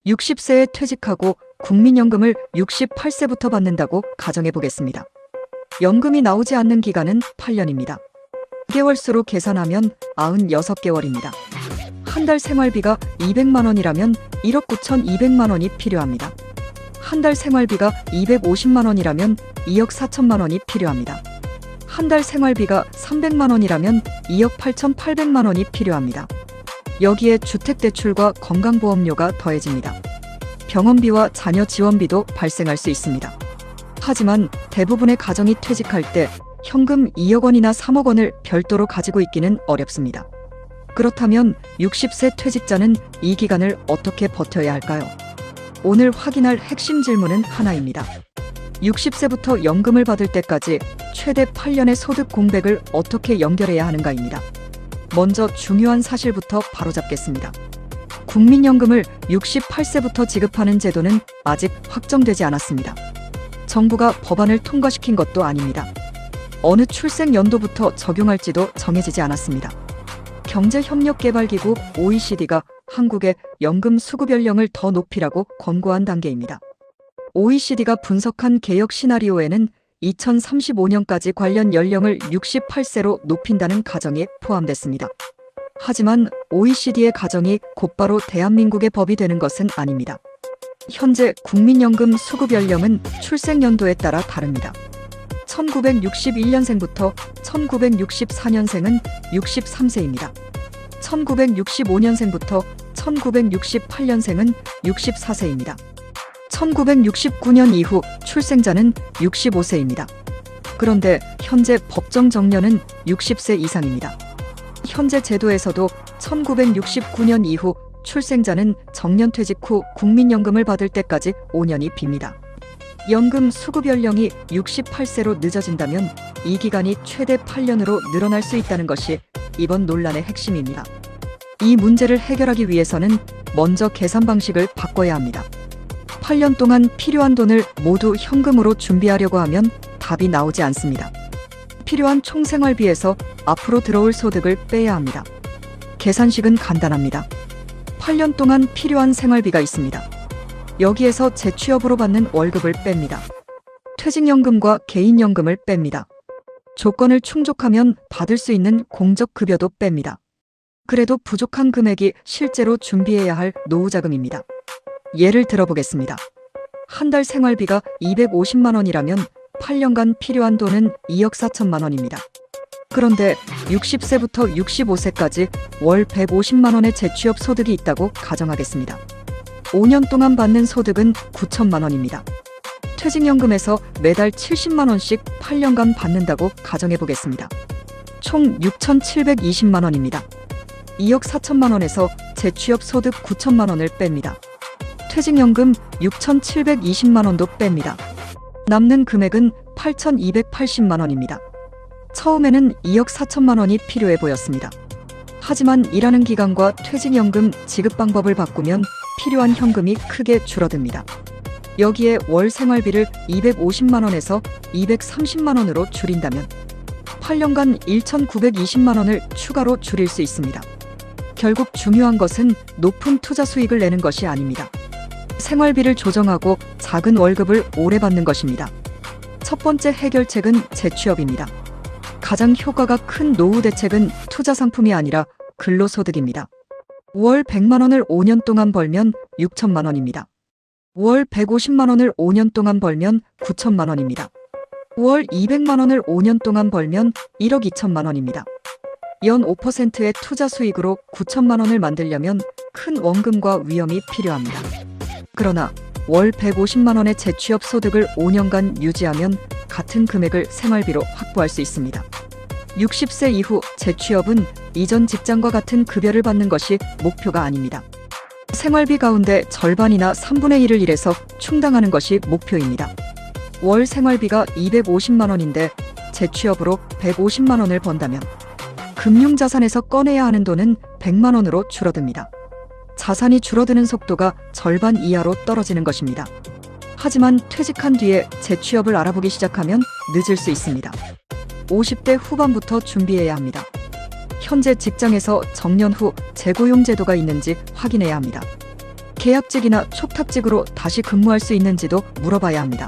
60세에 퇴직하고 국민연금을 68세부터 받는다고 가정해 보겠습니다. 연금이 나오지 않는 기간은 8년입니다. 6개월수로 계산하면 96개월입니다. 한 달 생활비가 200만 원이라면 1억 9,200만 원이 필요합니다. 한 달 생활비가 250만 원이라면 2억 4천만 원이 필요합니다. 한 달 생활비가 300만 원이라면 2억 8,800만 원이 필요합니다. 여기에 주택대출과 건강보험료가 더해집니다. 병원비와 자녀 지원비도 발생할 수 있습니다. 하지만 대부분의 가정이 퇴직할 때 현금 2억 원이나 3억 원을 별도로 가지고 있기는 어렵습니다. 그렇다면 60세 퇴직자는 이 기간을 어떻게 버텨야 할까요? 오늘 확인할 핵심 질문은 하나입니다. 60세부터 연금을 받을 때까지 최대 8년의 소득 공백을 어떻게 연결해야 하는가입니다. 먼저 중요한 사실부터 바로잡겠습니다. 국민연금을 68세부터 지급하는 제도는 아직 확정되지 않았습니다. 정부가 법안을 통과시킨 것도 아닙니다. 어느 출생 연도부터 적용할지도 정해지지 않았습니다. 경제협력개발기구 OECD가 한국의 연금 수급 연령을 더 높이라고 권고한 단계입니다. OECD가 분석한 개혁 시나리오에는 2035년까지 관련 연령을 68세로 높인다는 가정이 포함됐습니다. 하지만 OECD의 가정이 곧바로 대한민국의 법이 되는 것은 아닙니다. 현재 국민연금 수급 연령은 출생 연도에 따라 다릅니다. 1961년생부터 1964년생은 63세입니다. 1965년생부터 1968년생은 64세입니다. 1969년 이후 출생자는 65세입니다. 그런데 현재 법정 정년은 60세 이상입니다. 현재 제도에서도 1969년 이후 출생자는 정년퇴직 후 국민연금을 받을 때까지 5년이 빕니다. 연금 수급 연령이 68세로 늦어진다면 이 기간이 최대 8년으로 늘어날 수 있다는 것이 이번 논란의 핵심입니다. 이 문제를 해결하기 위해서는 먼저 계산 방식을 바꿔야 합니다. 8년 동안 필요한 돈을 모두 현금으로 준비하려고 하면 답이 나오지 않습니다. 필요한 총 생활비에서 앞으로 들어올 소득을 빼야 합니다. 계산식은 간단합니다. 8년 동안 필요한 생활비가 있습니다. 여기에서 재취업으로 받는 월급을 뺍니다. 퇴직연금과 개인연금을 뺍니다. 조건을 충족하면 받을 수 있는 공적급여도 뺍니다. 그래도 부족한 금액이 실제로 준비해야 할 노후자금입니다. 예를 들어보겠습니다. 한 달 생활비가 250만 원이라면 8년간 필요한 돈은 2억 4천만 원입니다. 그런데 60세부터 65세까지 월 150만 원의 재취업 소득이 있다고 가정하겠습니다. 5년 동안 받는 소득은 9천만 원입니다. 퇴직연금에서 매달 70만 원씩 8년간 받는다고 가정해 보겠습니다. 총 6,720만 원입니다. 2억 4천만 원에서 재취업 소득 9천만 원을 뺍니다. 퇴직연금 6,720만 원도 뺍니다. 남는 금액은 8,280만 원입니다. 처음에는 2억 4천만 원이 필요해 보였습니다. 하지만 일하는 기간과 퇴직연금 지급 방법을 바꾸면 필요한 현금이 크게 줄어듭니다. 여기에 월 생활비를 250만 원에서 230만 원으로 줄인다면 8년간 1,920만 원을 추가로 줄일 수 있습니다. 결국 중요한 것은 높은 투자 수익을 내는 것이 아닙니다. 생활비를 조정하고 작은 월급을 오래 받는 것입니다. 첫 번째 해결책은 재취업입니다. 가장 효과가 큰 노후 대책은 투자 상품이 아니라 근로소득입니다. 월 100만 원을 5년 동안 벌면 6천만 원입니다. 월 150만 원을 5년 동안 벌면 9천만 원입니다. 월 200만 원을 5년 동안 벌면 1억 2천만 원입니다. 연 5%의 투자 수익으로 9천만 원을 만들려면 큰 원금과 위험이 필요합니다. 그러나 월 150만 원의 재취업 소득을 5년간 유지하면 같은 금액을 생활비로 확보할 수 있습니다. 60세 이후 재취업은 이전 직장과 같은 급여를 받는 것이 목표가 아닙니다. 생활비 가운데 절반이나 3분의 1을 일해서 충당하는 것이 목표입니다. 월 생활비가 250만 원인데 재취업으로 150만 원을 번다면 금융자산에서 꺼내야 하는 돈은 100만 원으로 줄어듭니다. 자산이 줄어드는 속도가 절반 이하로 떨어지는 것입니다. 하지만 퇴직한 뒤에 재취업을 알아보기 시작하면 늦을 수 있습니다. 50대 후반부터 준비해야 합니다. 현재 직장에서 정년 후 재고용 제도가 있는지 확인해야 합니다. 계약직이나 촉탁직으로 다시 근무할 수 있는지도 물어봐야 합니다.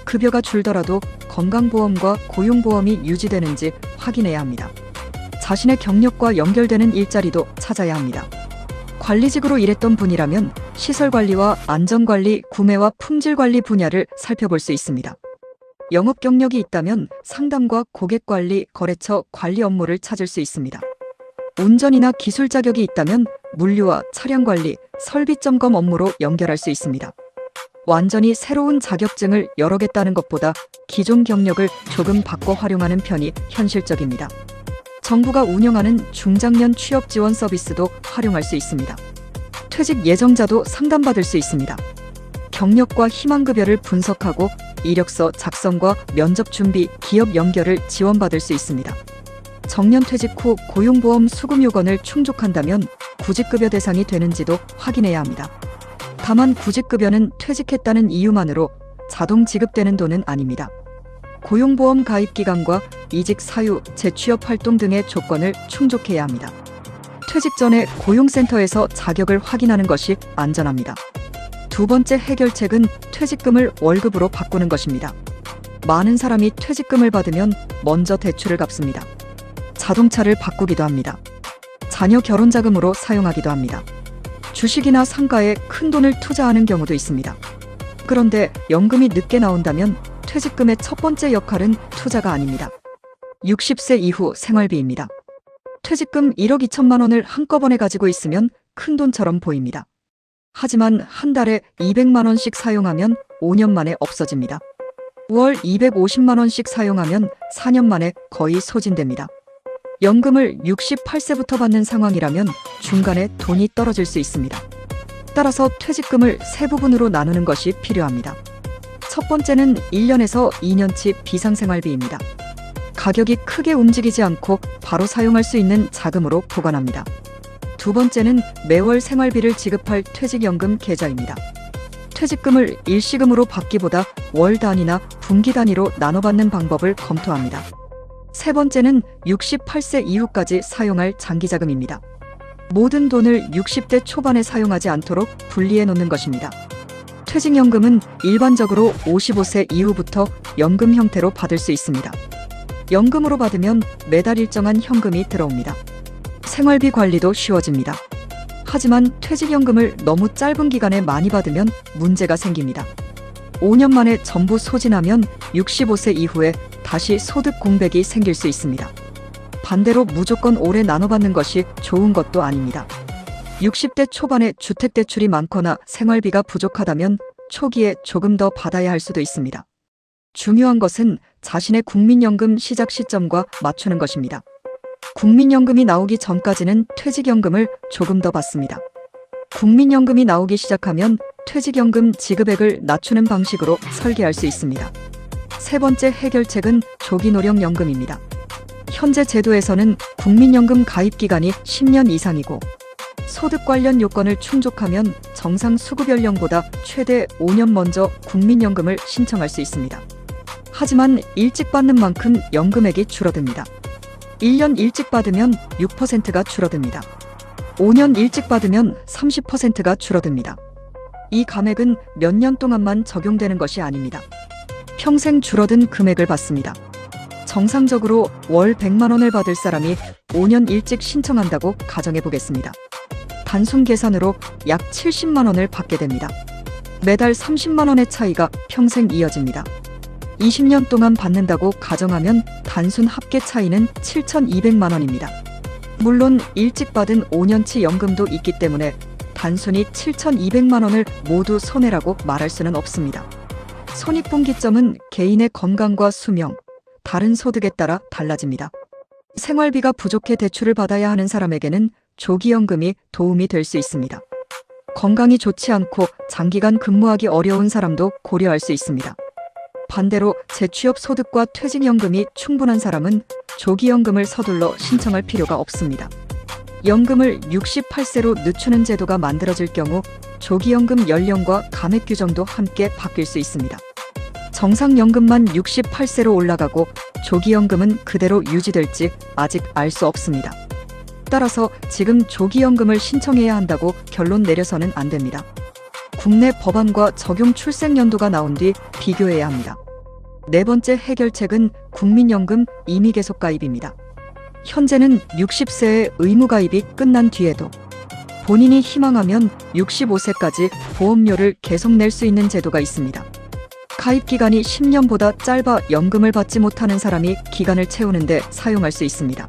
급여가 줄더라도 건강보험과 고용보험이 유지되는지 확인해야 합니다. 자신의 경력과 연결되는 일자리도 찾아야 합니다. 관리직으로 일했던 분이라면 시설관리와 안전관리, 구매와 품질관리 분야를 살펴볼 수 있습니다. 영업 경력이 있다면 상담과 고객관리, 거래처 관리 업무를 찾을 수 있습니다. 운전이나 기술 자격이 있다면 물류와 차량관리, 설비점검 업무로 연결할 수 있습니다. 완전히 새로운 자격증을 여러 개 따는 것보다 기존 경력을 조금 바꿔 활용하는 편이 현실적입니다. 정부가 운영하는 중장년 취업 지원 서비스도 활용할 수 있습니다. 퇴직 예정자도 상담받을 수 있습니다. 경력과 희망급여를 분석하고 이력서 작성과 면접 준비, 기업 연결을 지원받을 수 있습니다. 정년 퇴직 후 고용보험 수급 요건을 충족한다면 구직급여 대상이 되는지도 확인해야 합니다. 다만 구직급여는 퇴직했다는 이유만으로 자동 지급되는 돈은 아닙니다. 고용보험 가입 기간과 이직 사유, 재취업 활동 등의 조건을 충족해야 합니다. 퇴직 전에 고용센터에서 자격을 확인하는 것이 안전합니다. 두 번째 해결책은 퇴직금을 월급으로 바꾸는 것입니다. 많은 사람이 퇴직금을 받으면 먼저 대출을 갚습니다. 자동차를 바꾸기도 합니다. 자녀 결혼 자금으로 사용하기도 합니다. 주식이나 상가에 큰 돈을 투자하는 경우도 있습니다. 그런데 연금이 늦게 나온다면 퇴직금의 첫 번째 역할은 투자가 아닙니다. 60세 이후 생활비입니다. 퇴직금 1억 2천만 원을 한꺼번에 가지고 있으면 큰 돈처럼 보입니다. 하지만 한 달에 200만 원씩 사용하면 5년 만에 없어집니다. 월 250만 원씩 사용하면 4년 만에 거의 소진됩니다. 연금을 68세부터 받는 상황이라면 중간에 돈이 떨어질 수 있습니다. 따라서 퇴직금을 세 부분으로 나누는 것이 필요합니다. 첫 번째는 1년에서 2년치 비상생활비입니다. 가격이 크게 움직이지 않고 바로 사용할 수 있는 자금으로 보관합니다. 두 번째는 매월 생활비를 지급할 퇴직연금 계좌입니다. 퇴직금을 일시금으로 받기보다 월 단위나 분기 단위로 나눠받는 방법을 검토합니다. 세 번째는 68세 이후까지 사용할 장기자금입니다. 모든 돈을 60대 초반에 사용하지 않도록 분리해 놓는 것입니다. 퇴직연금은 일반적으로 55세 이후부터 연금 형태로 받을 수 있습니다. 연금으로 받으면 매달 일정한 현금이 들어옵니다. 생활비 관리도 쉬워집니다. 하지만 퇴직연금을 너무 짧은 기간에 많이 받으면 문제가 생깁니다. 5년 만에 전부 소진하면 65세 이후에 다시 소득 공백이 생길 수 있습니다. 반대로 무조건 오래 나눠받는 것이 좋은 것도 아닙니다. 60대 초반에 주택대출이 많거나 생활비가 부족하다면 초기에 조금 더 받아야 할 수도 있습니다. 중요한 것은 자신의 국민연금 시작 시점과 맞추는 것입니다. 국민연금이 나오기 전까지는 퇴직연금을 조금 더 받습니다. 국민연금이 나오기 시작하면 퇴직연금 지급액을 낮추는 방식으로 설계할 수 있습니다. 세 번째 해결책은 조기노령연금입니다. 현재 제도에서는 국민연금 가입 기간이 10년 이상이고 소득 관련 요건을 충족하면 정상 수급 연령보다 최대 5년 먼저 국민연금을 신청할 수 있습니다. 하지만 일찍 받는 만큼 연금액이 줄어듭니다. 1년 일찍 받으면 6%가 줄어듭니다. 5년 일찍 받으면 30%가 줄어듭니다. 이 감액은 몇 년 동안만 적용되는 것이 아닙니다. 평생 줄어든 금액을 받습니다. 정상적으로 월 100만 원을 받을 사람이 5년 일찍 신청한다고 가정해 보겠습니다. 단순 계산으로 약 70만 원을 받게 됩니다. 매달 30만 원의 차이가 평생 이어집니다. 20년 동안 받는다고 가정하면 단순 합계 차이는 7,200만 원입니다. 물론 일찍 받은 5년치 연금도 있기 때문에 단순히 7,200만 원을 모두 손해라고 말할 수는 없습니다. 손익분기점은 개인의 건강과 수명, 다른 소득에 따라 달라집니다. 생활비가 부족해 대출을 받아야 하는 사람에게는 조기연금이 도움이 될 수 있습니다. 건강이 좋지 않고 장기간 근무하기 어려운 사람도 고려할 수 있습니다. 반대로 재취업 소득과 퇴직연금이 충분한 사람은 조기연금을 서둘러 신청할 필요가 없습니다. 연금을 68세로 늦추는 제도가 만들어질 경우 조기연금 연령과 감액 규정도 함께 바뀔 수 있습니다. 정상연금만 68세로 올라가고 조기연금은 그대로 유지될지 아직 알 수 없습니다. 따라서 지금 조기연금을 신청해야 한다고 결론 내려서는 안 됩니다. 국내 법안과 적용 출생연도가 나온 뒤 비교해야 합니다. 네 번째 해결책은 국민연금 임의계속가입입니다. 현재는 60세의 의무가입이 끝난 뒤에도 본인이 희망하면 65세까지 보험료를 계속 낼 수 있는 제도가 있습니다. 가입 기간이 10년보다 짧아 연금을 받지 못하는 사람이 기간을 채우는데 사용할 수 있습니다.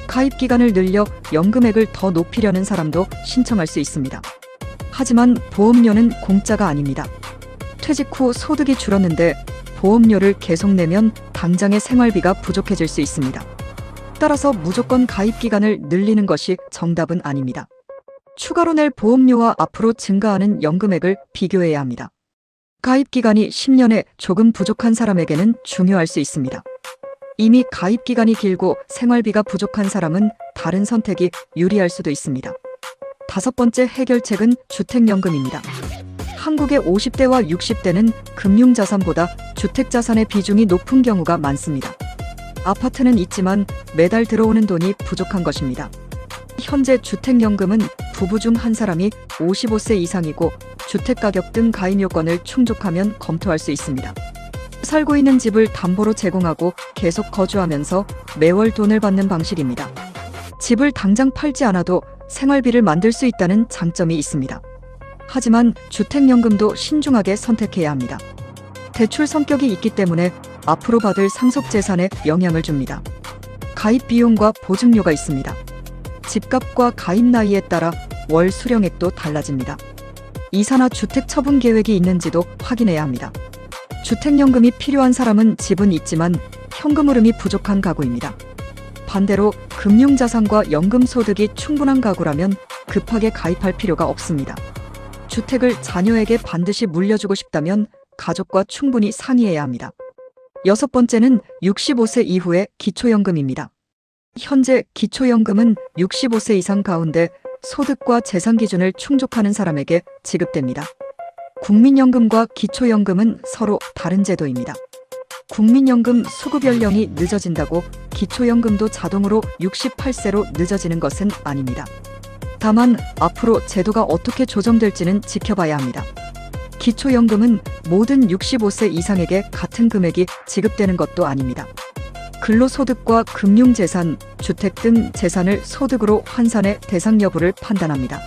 가입 기간을 늘려 연금액을 더 높이려는 사람도 신청할 수 있습니다. 하지만 보험료는 공짜가 아닙니다. 퇴직 후 소득이 줄었는데 보험료를 계속 내면 당장의 생활비가 부족해질 수 있습니다. 따라서 무조건 가입 기간을 늘리는 것이 정답은 아닙니다. 추가로 낼 보험료와 앞으로 증가하는 연금액을 비교해야 합니다. 가입 기간이 10년에 조금 부족한 사람에게는 중요할 수 있습니다. 이미 가입 기간이 길고 생활비가 부족한 사람은 다른 선택이 유리할 수도 있습니다. 다섯 번째 해결책은 주택연금입니다. 한국의 50대와 60대는 금융자산보다 주택자산의 비중이 높은 경우가 많습니다. 아파트는 있지만 매달 들어오는 돈이 부족한 것입니다. 현재 주택연금은 부부 중 한 사람이 55세 이상이고 주택가격 등 가입 요건을 충족하면 검토할 수 있습니다. 살고 있는 집을 담보로 제공하고 계속 거주하면서 매월 돈을 받는 방식입니다. 집을 당장 팔지 않아도 생활비를 만들 수 있다는 장점이 있습니다. 하지만 주택연금도 신중하게 선택해야 합니다. 대출 성격이 있기 때문에 앞으로 받을 상속재산에 영향을 줍니다. 가입 비용과 보증료가 있습니다. 집값과 가입 나이에 따라 월 수령액도 달라집니다. 이사나 주택 처분 계획이 있는지도 확인해야 합니다. 주택연금이 필요한 사람은 집은 있지만 현금 흐름이 부족한 가구입니다. 반대로 금융자산과 연금 소득이 충분한 가구라면 급하게 가입할 필요가 없습니다. 주택을 자녀에게 반드시 물려주고 싶다면 가족과 충분히 상의해야 합니다. 여섯 번째는 65세 이후의 기초연금입니다. 현재 기초연금은 65세 이상 가운데 소득과 재산 기준을 충족하는 사람에게 지급됩니다. 국민연금과 기초연금은 서로 다른 제도입니다. 국민연금 수급 연령이 늦어진다고 기초연금도 자동으로 68세로 늦어지는 것은 아닙니다. 다만 앞으로 제도가 어떻게 조정될지는 지켜봐야 합니다. 기초연금은 모든 65세 이상에게 같은 금액이 지급되는 것도 아닙니다. 근로소득과 금융재산, 주택 등 재산을 소득으로 환산해 대상 여부를 판단합니다.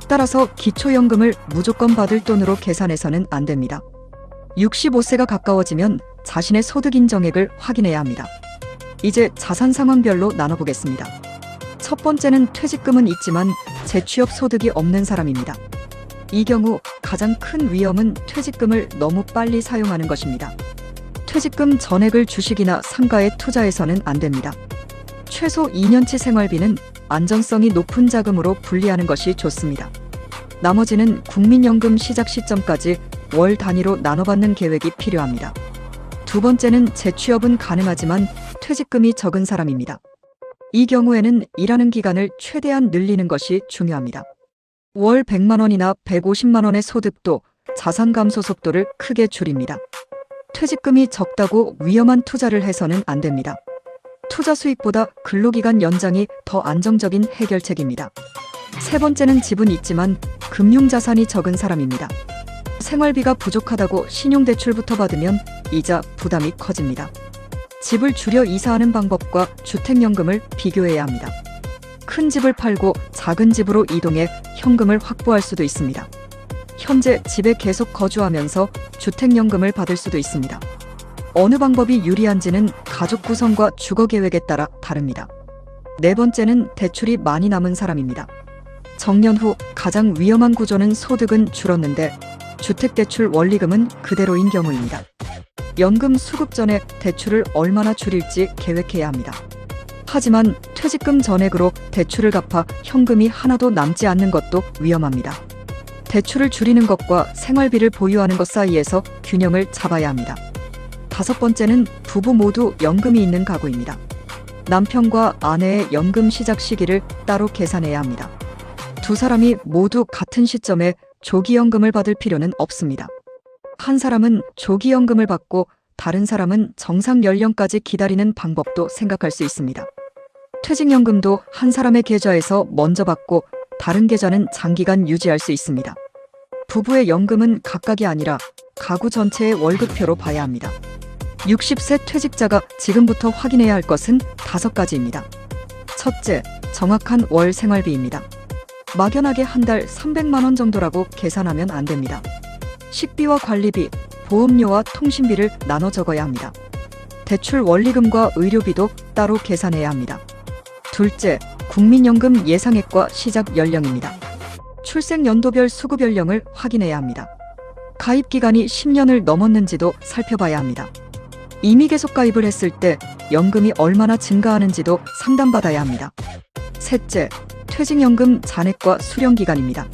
따라서 기초연금을 무조건 받을 돈으로 계산해서는 안 됩니다. 65세가 가까워지면 자신의 소득 인정액을 확인해야 합니다. 이제 자산 상황별로 나눠보겠습니다. 첫 번째는 퇴직금은 있지만 재취업 소득이 없는 사람입니다. 이 경우 가장 큰 위험은 퇴직금을 너무 빨리 사용하는 것입니다. 퇴직금 전액을 주식이나 상가에 투자해서는 안 됩니다. 최소 2년치 생활비는 안정성이 높은 자금으로 분리하는 것이 좋습니다. 나머지는 국민연금 시작 시점까지 월 단위로 나눠받는 계획이 필요합니다. 두 번째는 재취업은 가능하지만 퇴직금이 적은 사람입니다. 이 경우에는 일하는 기간을 최대한 늘리는 것이 중요합니다. 월 100만 원이나 150만 원의 소득도 자산 감소 속도를 크게 줄입니다. 퇴직금이 적다고 위험한 투자를 해서는 안 됩니다. 투자 수익보다 근로기간 연장이 더 안정적인 해결책입니다. 세 번째는 집은 있지만 금융자산이 적은 사람입니다. 생활비가 부족하다고 신용대출부터 받으면 이자 부담이 커집니다. 집을 줄여 이사하는 방법과 주택연금을 비교해야 합니다. 큰 집을 팔고 작은 집으로 이동해 현금을 확보할 수도 있습니다. 현재 집에 계속 거주하면서 주택연금을 받을 수도 있습니다. 어느 방법이 유리한지는 가족 구성과 주거 계획에 따라 다릅니다. 네 번째는 대출이 많이 남은 사람입니다. 정년 후 가장 위험한 구조는 소득은 줄었는데 주택대출 원리금은 그대로인 경우입니다. 연금 수급 전에 대출을 얼마나 줄일지 계획해야 합니다. 하지만 퇴직금 전액으로 대출을 갚아 현금이 하나도 남지 않는 것도 위험합니다. 대출을 줄이는 것과 생활비를 보유하는 것 사이에서 균형을 잡아야 합니다. 다섯 번째는 부부 모두 연금이 있는 가구입니다. 남편과 아내의 연금 시작 시기를 따로 계산해야 합니다. 두 사람이 모두 같은 시점에 조기연금을 받을 필요는 없습니다. 한 사람은 조기연금을 받고 다른 사람은 정상 연령까지 기다리는 방법도 생각할 수 있습니다. 퇴직연금도 한 사람의 계좌에서 먼저 받고 다른 계좌는 장기간 유지할 수 있습니다. 부부의 연금은 각각이 아니라 가구 전체의 월급표로 봐야 합니다. 60세 퇴직자가 지금부터 확인해야 할 것은 5가지입니다. 첫째, 정확한 월 생활비입니다. 막연하게 한 달 300만 원 정도라고 계산하면 안 됩니다. 식비와 관리비, 보험료와 통신비를 나눠 적어야 합니다. 대출 원리금과 의료비도 따로 계산해야 합니다. 둘째, 국민연금 예상액과 시작 연령입니다. 출생 연도별 수급 연령을 확인해야 합니다. 가입 기간이 10년을 넘었는지도 살펴봐야 합니다. 이미 계속 가입을 했을 때 연금이 얼마나 증가하는지도 상담받아야 합니다. 셋째, 퇴직연금 잔액과 수령 기간입니다.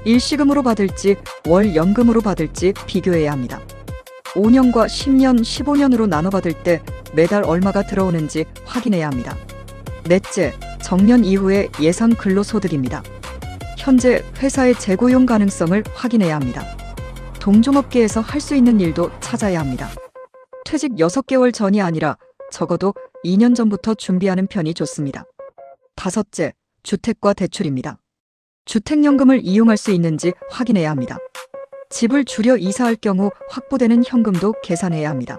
일시금으로 받을지 월 연금으로 받을지 비교해야 합니다. 5년과 10년, 15년으로 나눠 받을 때 매달 얼마가 들어오는지 확인해야 합니다. 넷째, 정년 이후의 예상 근로소득입니다. 현재 회사의 재고용 가능성을 확인해야 합니다. 동종업계에서 할 수 있는 일도 찾아야 합니다. 퇴직 6개월 전이 아니라 적어도 2년 전부터 준비하는 편이 좋습니다. 다섯째, 주택과 대출입니다. 주택연금을 이용할 수 있는지 확인해야 합니다. 집을 줄여 이사할 경우 확보되는 현금도 계산해야 합니다.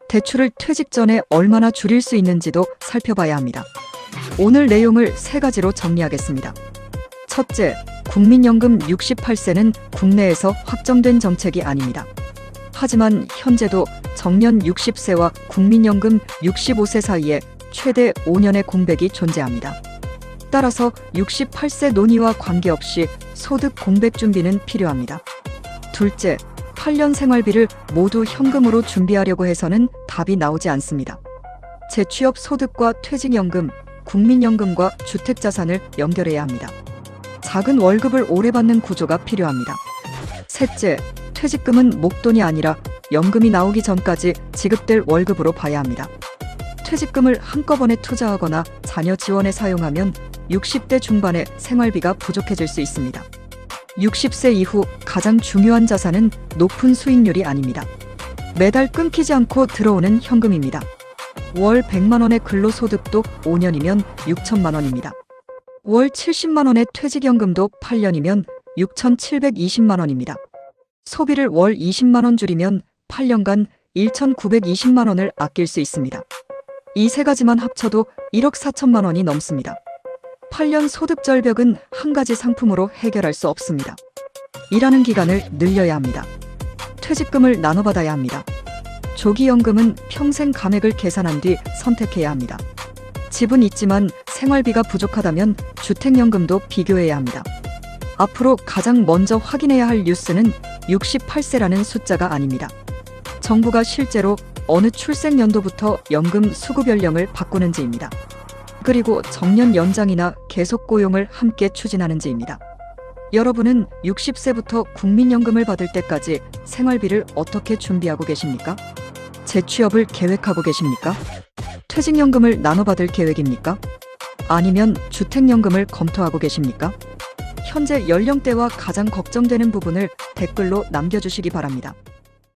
대출을 퇴직 전에 얼마나 줄일 수 있는지도 살펴봐야 합니다. 오늘 내용을 3가지로 정리하겠습니다. 첫째, 국민연금 68세는 국내에서 확정된 정책이 아닙니다. 하지만 현재도 정년 60세와 국민연금 65세 사이에 최대 5년의 공백이 존재합니다. 따라서 68세 논의와 관계없이 소득 공백 준비는 필요합니다. 둘째, 8년 생활비를 모두 현금으로 준비하려고 해서는 답이 나오지 않습니다. 재취업 소득과 퇴직연금, 국민연금과 주택자산을 연결해야 합니다. 작은 월급을 오래 받는 구조가 필요합니다. 셋째, 퇴직금은 목돈이 아니라 연금이 나오기 전까지 지급될 월급으로 봐야 합니다. 퇴직금을 한꺼번에 투자하거나 자녀 지원에 사용하면 60대 중반에 생활비가 부족해질 수 있습니다. 60세 이후 가장 중요한 자산은 높은 수익률이 아닙니다. 매달 끊기지 않고 들어오는 현금입니다. 월 100만 원의 근로소득도 5년이면 6천만 원입니다. 월 70만 원의 퇴직연금도 8년이면 6,720만 원입니다. 소비를 월 20만 원 줄이면 8년간 1,920만 원을 아낄 수 있습니다. 이 3가지만 합쳐도 1억 4천만 원이 넘습니다. 8년 소득 절벽은 한 가지 상품으로 해결할 수 없습니다. 일하는 기간을 늘려야 합니다. 퇴직금을 나눠받아야 합니다. 조기연금은 평생 감액을 계산한 뒤 선택해야 합니다. 집은 있지만 생활비가 부족하다면 주택연금도 비교해야 합니다. 앞으로 가장 먼저 확인해야 할 뉴스는 68세라는 숫자가 아닙니다. 정부가 실제로 어느 출생 연도부터 연금 수급 연령을 바꾸는지입니다. 그리고 정년 연장이나 계속 고용을 함께 추진하는지입니다. 여러분은 60세부터 국민연금을 받을 때까지 생활비를 어떻게 준비하고 계십니까? 재취업을 계획하고 계십니까? 퇴직연금을 나눠받을 계획입니까? 아니면 주택연금을 검토하고 계십니까? 현재 연령대와 가장 걱정되는 부분을 댓글로 남겨주시기 바랍니다.